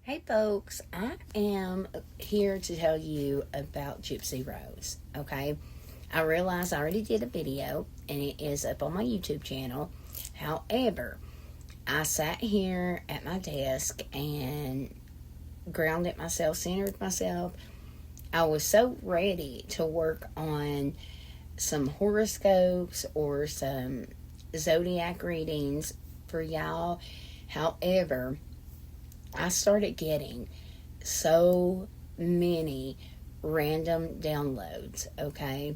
Hey folks, I am here to tell you about Gypsy Rose, okay? I realize I already did a video and it is up on my YouTube channel. However, I sat here at my desk and grounded myself, centered myself. I was so ready to work on some horoscopes or some zodiac readings for y'all. However, I started getting so many random downloads, okay?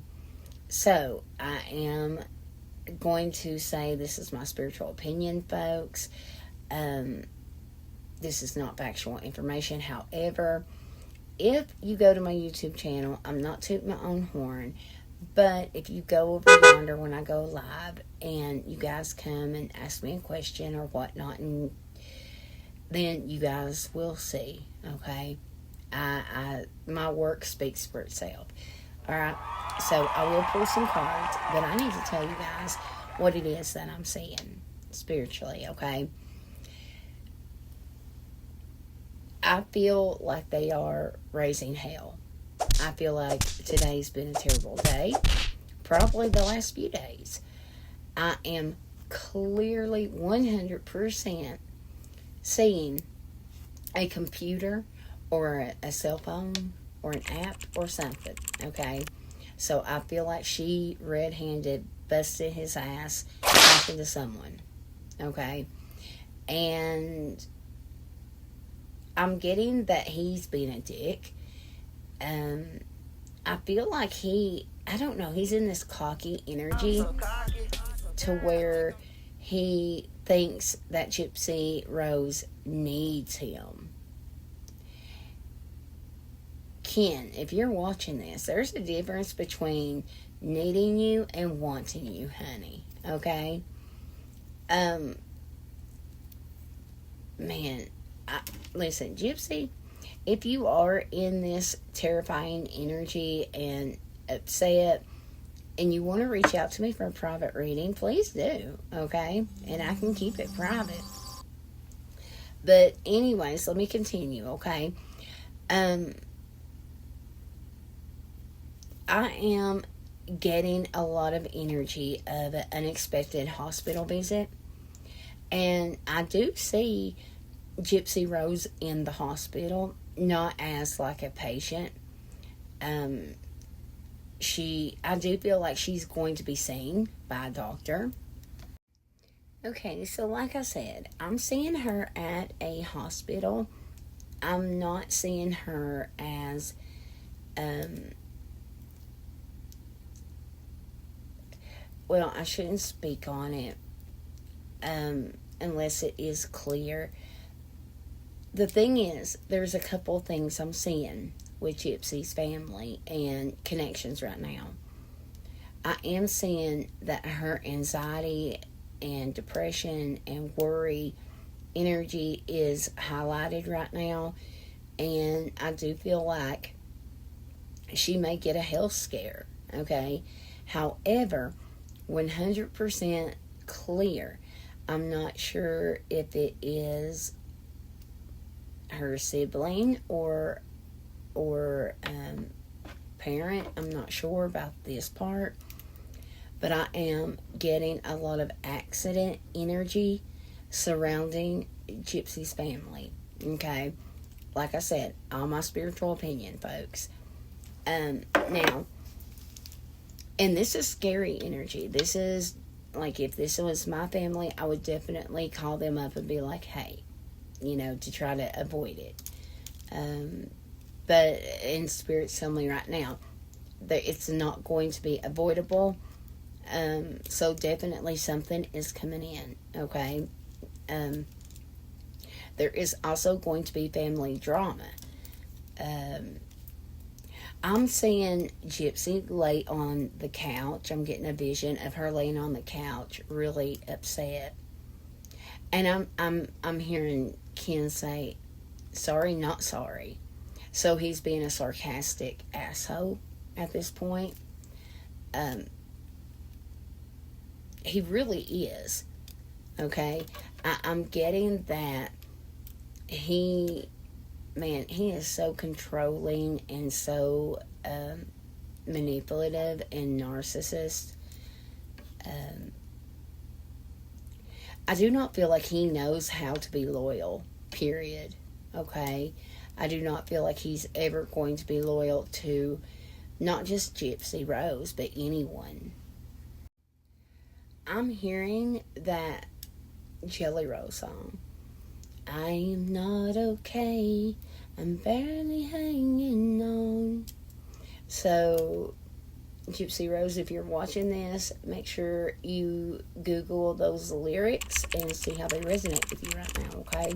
So, I am going to say this is my spiritual opinion, folks. This is not factual information. However, if you go to my YouTube channel, I'm not tooting my own horn, but if you go over yonder when I go live and you guys come and ask me a question or whatnot, and then you guys will see, okay? My work speaks for itself. Alright, so I will pull some cards, but I need to tell you guys what it is that I'm seeing spiritually, okay? I feel like they are raising hell. I feel like today's been a terrible day, probably the last few days. I am clearly 100% seeing a computer or a cell phone or an app or something, okay? So I feel like she red-handed busted his ass talking to someone, okay? And I'm getting that he's being a dick. I feel like I don't know, he's in this cocky energy to where he thinks that Gypsy Rose needs him. Ken, if you're watching this, there's a difference between needing you and wanting you, honey. Okay? Listen, Gypsy, if you are in this terrifying energy and upset, and you want to reach out to me for a private reading, please do, okay? And I can keep it private. But anyways, let me continue, okay? I am getting a lot of energy of an unexpected hospital visit. And I do see Gypsy Rose in the hospital, not as like a patient. I do feel like she's going to be seen by a doctor. Okay, so like I said, I'm seeing her at a hospital. I'm not seeing her as, well, I shouldn't speak on it, unless it is clear. The thing is, there's a couple things I'm seeing with Gypsy's family and connections right now. I am seeing that her anxiety and depression and worry energy is highlighted right now, and I do feel like she may get a health scare, okay? However, 100% clear, I'm not sure if it is her sibling or parent. I'm not sure about this part, but I am getting a lot of accident energy surrounding Gypsy's family. Okay, like I said, all my spiritual opinion, folks. Now, and this is scary energy. This is like, if this was my family, I would definitely call them up and be like, hey, to try to avoid it. But in Spirit's telling me right now that it's not going to be avoidable. So definitely something is coming in, okay? There is also going to be family drama. I'm seeing Gypsy lay on the couch. I'm getting a vision of her laying on the couch, really upset. And I'm hearing Ken say, sorry, not sorry. So he's being a sarcastic asshole at this point. He really is. Okay? I'm getting that he man, he is so controlling and so manipulative and narcissist. I do not feel like he knows how to be loyal, period. Okay? I do not feel like he's ever going to be loyal to not just Gypsy Rose, but anyone. I'm hearing that Jelly Roll song. I am not okay. I'm barely hanging on. So, Gypsy Rose, if you're watching this, make sure you Google those lyrics and see how they resonate with you right now, okay?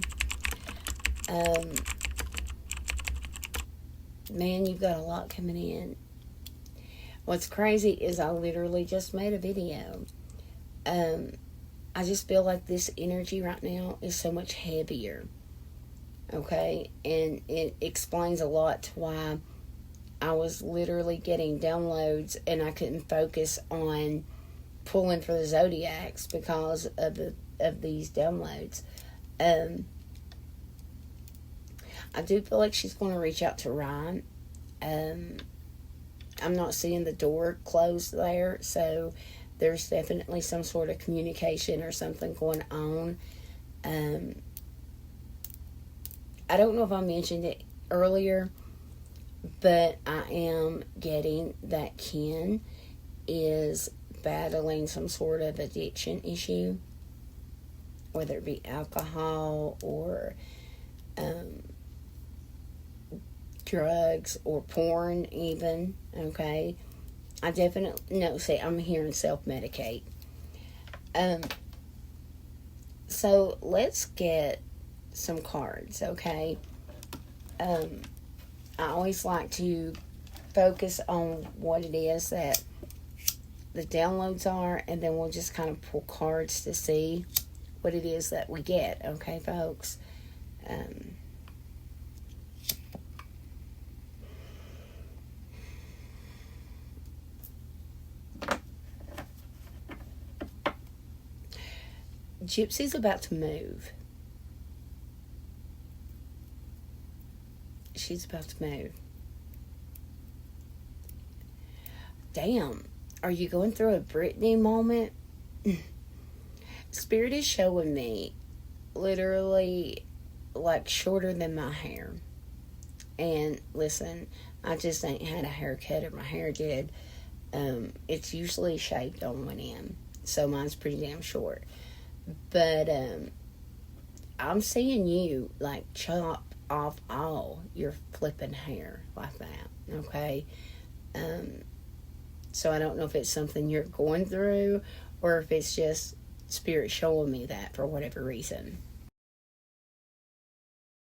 Man, you've got a lot coming in. What's crazy is I literally just made a video. I just feel like this energy right now is so much heavier. Okay? And it explains a lot to why I was literally getting downloads and I couldn't focus on pulling for the zodiacs because of these downloads. I do feel like she's going to reach out to Ryan. I'm not seeing the door closed there, so there's definitely some sort of communication or something going on. I don't know if I mentioned it earlier, but I am getting that Ken is battling some sort of addiction issue, whether it be alcohol or drugs or porn even, okay? I definitely, no, see, I'm hearing self-medicate. So, let's get some cards, okay? I always like to focus on what it is that the downloads are, and then we'll just kind of pull cards to see what it is that we get, okay, folks? Gypsy's about to move. She's about to move. Damn. Are you going through a Britney moment? Spirit is showing me literally like shorter than my hair. And listen, I just ain't had a haircut or my hair did. It's usually shaved on one end. So mine's pretty damn short. But I'm seeing you like chop off all your flipping hair like that, okay? So I don't know if it's something you're going through or if it's just Spirit showing me that for whatever reason.